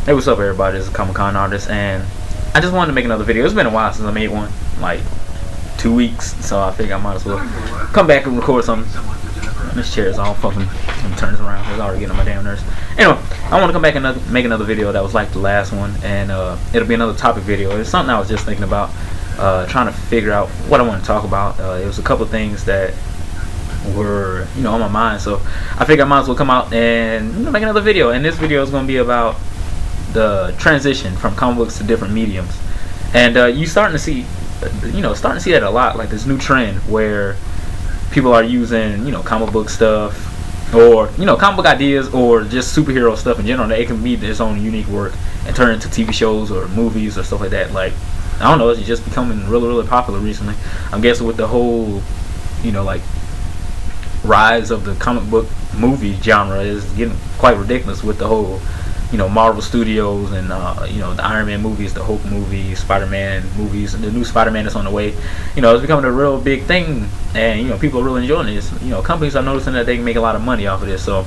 Hey, what's up, everybody? This is Comic Con Artist, and I just wanted to make another video. It's been a while since I made one, like 2 weeks, so I think I might as well come back and record something. This chair is all fucking turn this around. It's already getting on my damn nerves. Anyway, I want to come back and make another video that was like the last one, and it'll be another topic video. It's something I was just thinking about, trying to figure out what I want to talk about. It was a couple things that were on my mind, so I figured I might as well come out and make another video. And this video is going to be about the transition from comic books to different mediums, and you starting to see that a lot, like this new trend where people are using comic book stuff, or comic book ideas, or just superhero stuff in general, that it can be its own unique work and turn into TV shows or movies or stuff like that. Like, I don't know, it's just becoming really popular recently. I'm guessing with the whole like rise of the comic book movie genre is getting quite ridiculous with the whole Marvel Studios and the Iron Man movies, the Hulk movie, Spider-Man movies, and the new Spider-Man that's on the way. It's becoming a real big thing, and people are really enjoying this. Companies are noticing that they can make a lot of money off of this. So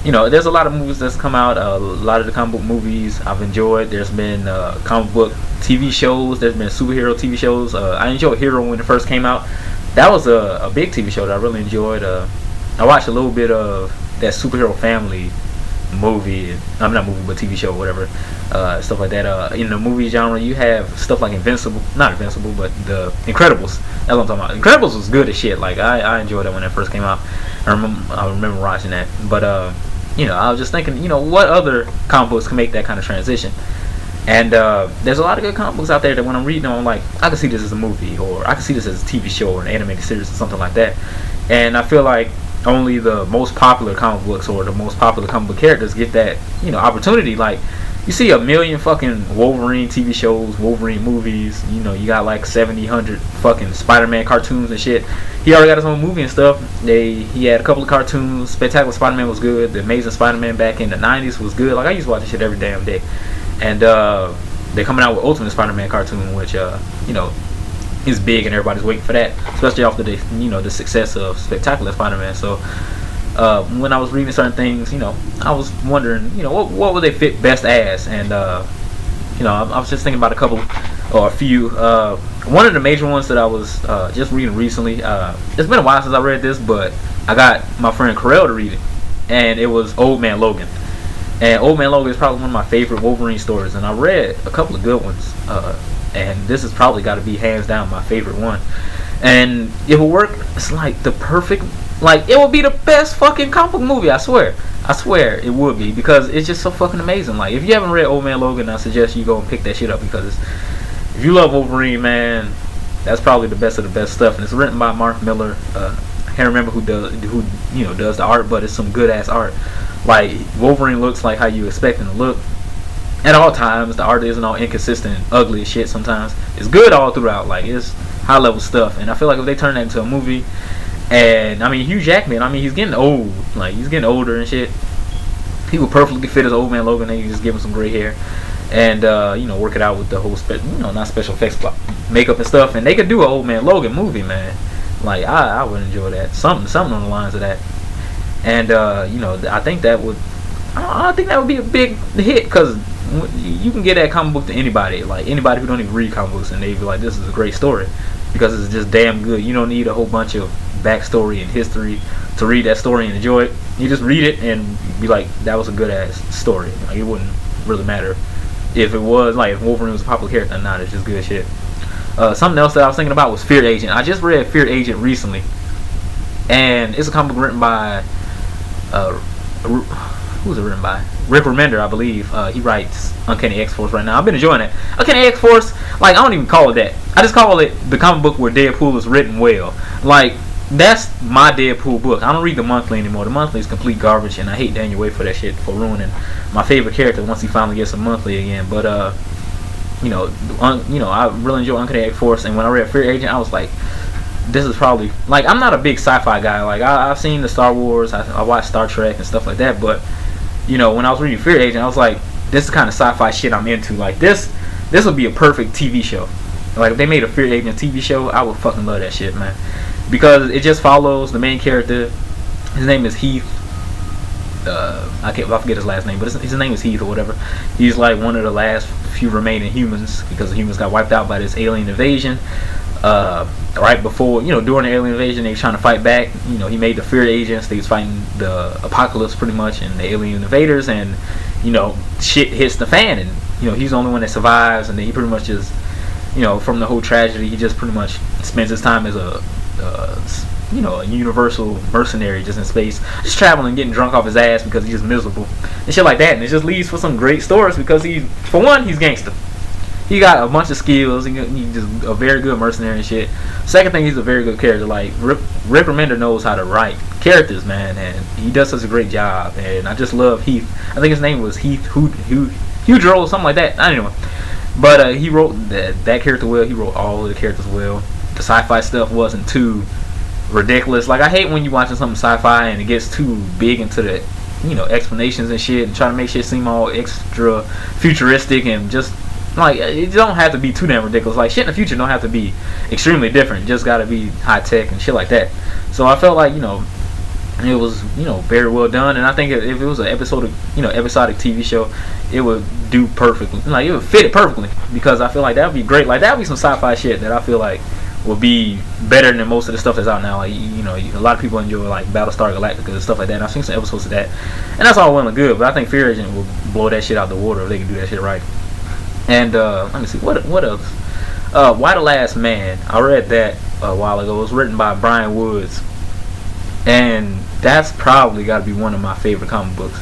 there's a lot of movies that's come out. A lot of the comic book movies I've enjoyed. There's been comic book TV shows. There's been superhero TV shows. I enjoyed Hero when it first came out. That was a big TV show that I really enjoyed. I watched a little bit of that Superhero Family movie. I'm not movie, but TV show, whatever, stuff like that. In the movie genre, you have stuff like not Invincible, but the Incredibles. That's what I'm talking about. Incredibles was good as shit. Like, I enjoyed that when it first came out. I remember watching that. But I was just thinking, what other comic books can make that kind of transition? And there's a lot of good comic books out there that when I'm reading them, I'm like, I can see this as a movie, or I can see this as a TV show or an animated series or something like that. And I feel like only the most popular comic books or the most popular comic book characters get that opportunity. Like, you see a million fucking Wolverine TV shows, Wolverine movies. You got like 100 fucking Spider-Man cartoons and shit. He already got his own movie and stuff. He had a couple of cartoons. Spectacular Spider-Man was good. The Amazing Spider-Man back in the 90s was good. Like, I used to watch this shit every damn day. And they're coming out with Ultimate Spider-Man cartoon, which is big, and everybody's waiting for that, especially after the success of Spectacular Spider-Man. So when I was reading certain things, I was wondering, what would they fit best as? And I was just thinking about a couple or a few. One of the major ones that I was just reading recently. It's been a while since I read this, but I got my friend Carell to read it, and it was Old Man Logan. And Old Man Logan is probably one of my favorite Wolverine stories, and I read a couple of good ones. And this has probably got to be hands down my favorite one. And it will work. It's like the perfect, like, it will be the best fucking comic book movie. I swear it would be, because it's just so fucking amazing. Like, if you haven't read Old Man Logan, I suggest you go and pick that shit up, because if you love Wolverine, man, that's probably the best of the best stuff. And it's written by Mark Miller. I can't remember who does the art, but it's some good ass art. Like, Wolverine looks like how you expect him to look at all times. The art isn't all inconsistent, ugly as shit sometimes. It's good all throughout. Like, it's high level stuff. And I feel like if they turn that into a movie, and Hugh Jackman, he's getting old. Like, he's getting older and shit. He would perfectly fit as Old Man Logan. They just give him some gray hair, and work it out with the whole not special effects, makeup and stuff. And they could do an Old Man Logan movie, man. Like, I would enjoy that. Something on the lines of that. And I think that would be a big hit, because you can get that comic book to anybody, like anybody who don't even read comic books, and they'd be like, this is a great story, because it's just damn good. You don't need a whole bunch of backstory and history to read that story and enjoy it. You just read it and be like, that was a good ass story. Like, it wouldn't really matter if it was, like, if Wolverine was a popular character or not. It's just good shit. Something else that I was thinking about was Fear Agent. I just read Fear Agent recently, and it's a comic book written by who's it written by? Rick Remender, I believe. He writes Uncanny X-Force right now. I've been enjoying it. Uncanny X-Force, like, I don't even call it that. I just call it the comic book where Deadpool is written well. Like, that's my Deadpool book. I don't read the monthly anymore. The monthly is complete garbage, and I hate Daniel Way for that shit, for ruining my favorite character once he finally gets a monthly again. But I really enjoy Uncanny X-Force, and when I read Fear Agent, I was like, this is probably, like, I'm not a big sci-fi guy. Like, I've seen the Star Wars, I watched Star Trek and stuff like that, but when I was reading Fear Agent, I was like, this is the kind of sci-fi shit I'm into. Like, this would be a perfect TV show. Like, if they made a Fear Agent TV show, I would fucking love that shit, man, because it just follows the main character. His name is Heath. I forget his last name, but his name is Heath or whatever. He's like one of the last few remaining humans because the humans got wiped out by this alien invasion. Right before, during the alien invasion, they were trying to fight back. He made the fear agents. They was fighting the apocalypse pretty much and the alien invaders, and shit hits the fan, and he's the only one that survives, and then he pretty much just from the whole tragedy, he just pretty much spends his time as a universal mercenary just in space, just traveling, getting drunk off his ass because he's just miserable and shit like that. And it just leads for some great stories because for one, he's gangster. He got a bunch of skills. He's just a very good mercenary and shit. Second thing, he's a very good character. Like Rick Remender knows how to write characters, man, and he does such a great job. And I just love Heath. I think his name was Heath Hudro or something like that. Anyway, but he wrote that character well. He wrote all of the characters well. The sci-fi stuff wasn't too ridiculous. Like I hate when you watching something sci-fi and it gets too big into the explanations and shit and trying to make shit seem all extra futuristic and just like it don't have to be too damn ridiculous. Like shit in the future don't have to be extremely different. Just gotta be high tech and shit like that. So I felt like it was very well done, and I think if it was an episodic TV show, it would do perfectly. Like it would fit it perfectly because I feel like that would be great. Like that would be some sci-fi shit that I feel like will be better than most of the stuff that's out now. Like a lot of people enjoy like Battlestar Galactica and stuff like that. And I've seen some episodes of that, and that's all well and good. But I think Fear Agent will blow that shit out the water if they can do that shit right. And let me see what else. Why the Last Man? I read that a while ago. It was written by Brian Woods, and that's probably got to be one of my favorite comic books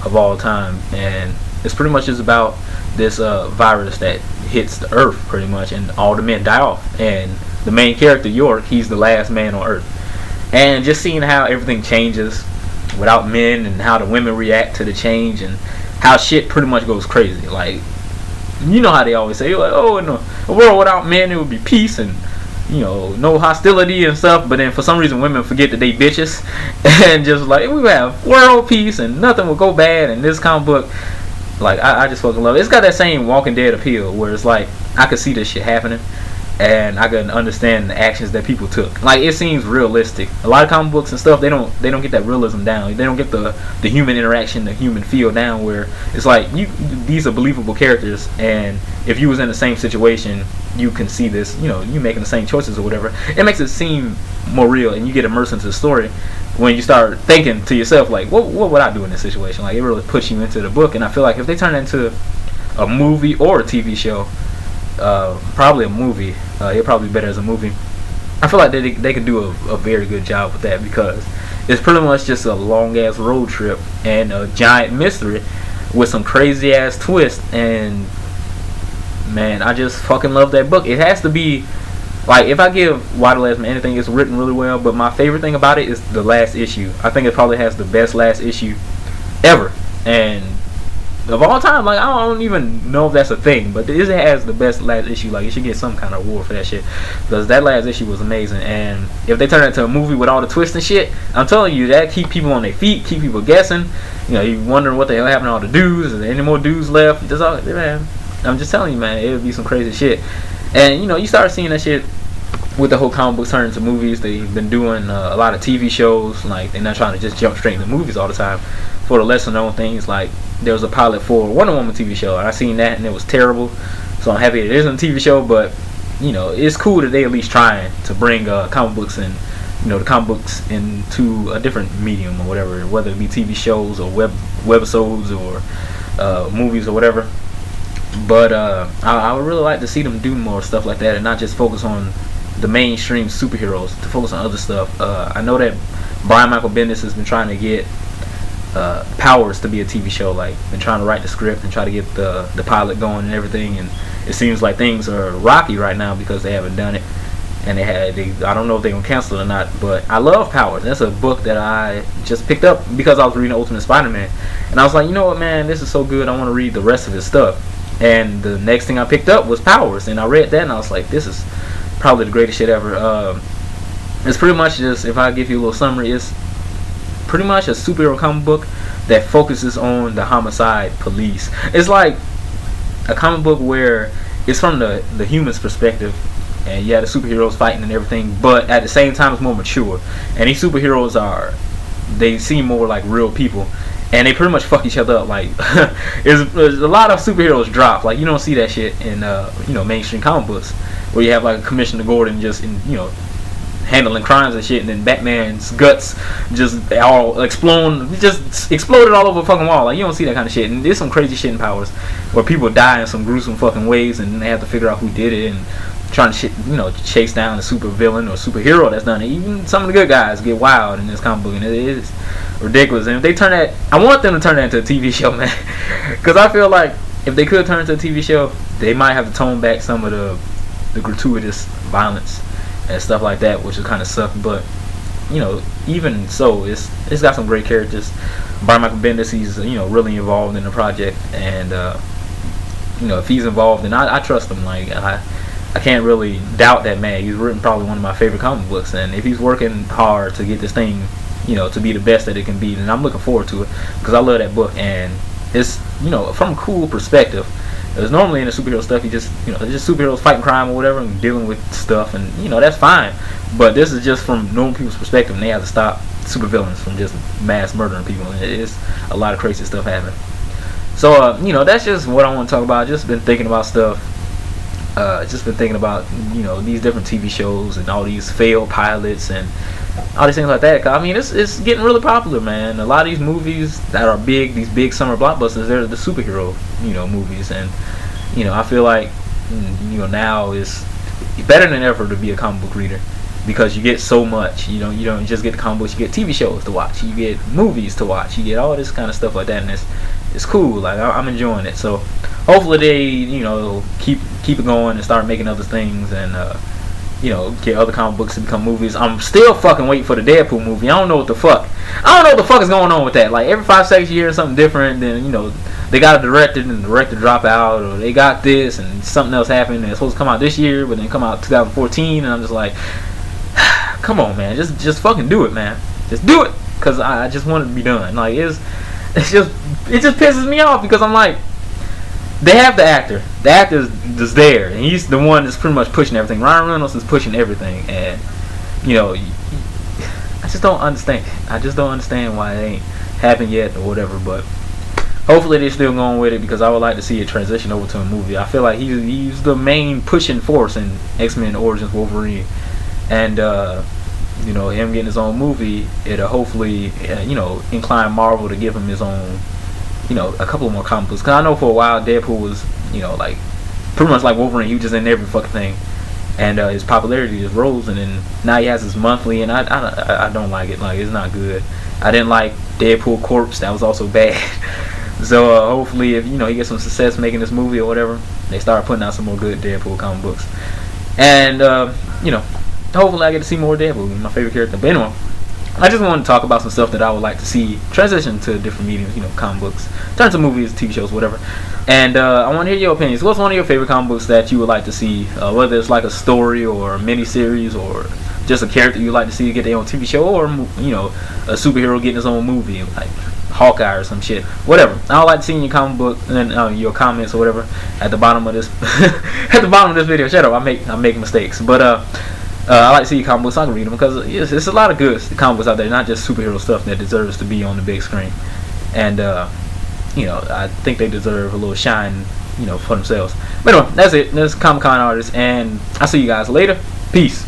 of all time. And it's pretty much just about this virus that hits the Earth pretty much, and all the men die off. And the main character, York, he's the last man on Earth. And just seeing how everything changes without men, and how the women react to the change, and how shit pretty much goes crazy. Like, how they always say, like, oh, in a world without men, it would be peace and no hostility and stuff. But then for some reason, women forget that they bitches and just like, we have world peace and nothing will go bad. And this comic book, like, I just fucking love it. It's got that same Walking Dead appeal where it's like I could see this shit happening and I can understand the actions that people took. Like, it seems realistic. A lot of comic books and stuff, they don't get that realism down. They don't get the human interaction, the human feel down, where it's like these are believable characters, and if you was in the same situation, you can see this, you making the same choices or whatever. It makes it seem more real, and you get immersed into the story when you start thinking to yourself, like, what would I do in this situation? Like, it really puts you into the book. And I feel like if they turn it into a movie or a TV show, probably a movie, it'll probably be better as a movie. I feel like they could do a very good job with that, because it's pretty much just a long ass road trip and a giant mystery with some crazy ass twist. And man, I just fucking love that book. It has to be, like, if I give Why the Last Man anything, it's written really well, but my favorite thing about it is the last issue. I think it probably has the best last issue ever, and of all time. Like, I don't even know if that's a thing, but it has the best last issue. Like, it should get some kind of award for that shit, because that last issue was amazing. And if they turn it into a movie with all the twists and shit, I'm telling you, that keep people on their feet, keep people guessing. You wondering what the hell happened to all the dudes. Is there any more dudes left? Just all, man, I'm just telling you, man, it would be some crazy shit. And you start seeing that shit with the whole comic books turning into movies. They've been doing a lot of TV shows. Like, they're not trying to just jump straight into movies all the time. For the lesser known things, like there was a pilot for Wonder Woman TV show, and I seen that and it was terrible. So I'm happy it isn't a TV show, but it's cool that they at least trying to bring comic books and the comic books into a different medium or whatever, whether it be TV shows or webisodes or movies or whatever. But I would really like to see them do more stuff like that, and not just focus on the mainstream superheroes, to focus on other stuff. I know that Brian Michael Bendis has been trying to get Powers to be a TV show. Like, been trying to write the script and try to get the pilot going and everything, and it seems like things are rocky right now because they haven't done it. And I don't know if they're gonna cancel it or not, but I love Powers. That's a book that I just picked up because I was reading Ultimate Spider-Man, and I was like, you know what, man, this is so good, I want to read the rest of his stuff. And the next thing I picked up was Powers, and I read that and I was like, this is probably the greatest shit ever. It's pretty much just, if I give you a little summary, it's pretty much a superhero comic book that focuses on the homicide police. It's like a comic book where it's from the human's perspective, and yeah, the superheroes fighting and everything, but at the same time it's more mature. And these superheroes are they seem more like real people, and they pretty much fuck each other up. Like, there's a lot of superheroes drop. Like, you don't see that shit in mainstream comic books, where you have like Commissioner Gordon just handling crimes and shit, and then Batman's guts just all exploded all over the fucking wall. Like, you don't see that kind of shit. And there's some crazy shit in Powers where people die in some gruesome fucking ways, and they have to figure out who did it and trying to chase down a super villain or superhero that's done it. Even some of the good guys get wild in this comic book, and it is ridiculous. And if they turn that, I want them to turn that into a TV show, man, because I feel like if they could turn it into a TV show, they might have to tone back some of the gratuitous violence and stuff like that, which would kind of suck. But even so, it's got some great characters. Brian Michael Bendis, he's really involved in the project, and if he's involved, then I trust him. Like, I can't really doubt that man. He's written probably one of my favorite comic books, and if he's working hard to get this thing to be the best that it can be, then I'm looking forward to it, because I love that book. And it's from a cool perspective. Because normally in the superhero stuff, you just just superheroes fighting crime or whatever and dealing with stuff, and that's fine. But this is just from normal people's perspective, and they have to stop supervillains from just mass murdering people. And it is a lot of crazy stuff happening. So that's just what I want to talk about. Just been thinking about stuff. Just been thinking about these different TV shows and all these failed pilots and all these things like that. I mean, it's getting really popular, man. A lot of these movies that are big, these big summer blockbusters, they're the superhero movies, and I feel like now is better than ever to be a comic book reader, because you get so much. You don't just get the comic books, you get TV shows to watch, you get movies to watch, you get all this kind of stuff like that, and it's cool. Like, I'm enjoying it. So hopefully they keep it going and start making other things, and get other comic books to become movies. I'm still fucking waiting for the Deadpool movie. I don't know what the fuck is going on with that. Like, every 5 seconds you hear something different. Then they got a director and the director drop out, or they got this and something else happened, and it's supposed to come out this year but then come out 2014, and I'm just like, come on, man, just fucking do it, man. Just do it, because I just want it to be done. Like, it just pisses me off, because I'm like, they have the actor. The actor is there, and he's the one that's pretty much pushing everything. Ryan Reynolds is pushing everything, and I just don't understand. I just don't understand why it ain't happened yet or whatever. But hopefully they're still going with it, because I would like to see it transition over to a movie. I feel like he's the main pushing force in X-Men Origins Wolverine, and him getting his own movie, it'll hopefully incline Marvel to give him his own. A couple more comic books. Because I know for a while Deadpool was, like, pretty much like Wolverine. He was just in every fucking thing. And his popularity just rose. And then now he has his monthly. And I don't like it. Like, it's not good. I didn't like Deadpool Corpse. That was also bad. So hopefully if, he gets some success making this movie or whatever, they start putting out some more good Deadpool comic books. And, hopefully I get to see more Deadpool. My favorite character. But anyway, I just want to talk about some stuff that I would like to see transition to different mediums, comic books, turn to movies, TV shows, whatever. And I want to hear your opinions. What's one of your favorite comic books that you would like to see, whether it's like a story or a mini-series or just a character you'd like to see get their own TV show, or, a superhero getting his own movie, like Hawkeye or some shit, whatever. I would like to see in your comic book and your comments or whatever at the bottom of this video. Shut up, I make mistakes. But I like to see comic books so I can read them, because it's a lot of good comic books out there, not just superhero stuff that deserves to be on the big screen. And I think they deserve a little shine, for themselves. But anyway, that's it. That's Comic Con Artist, and I'll see you guys later. Peace.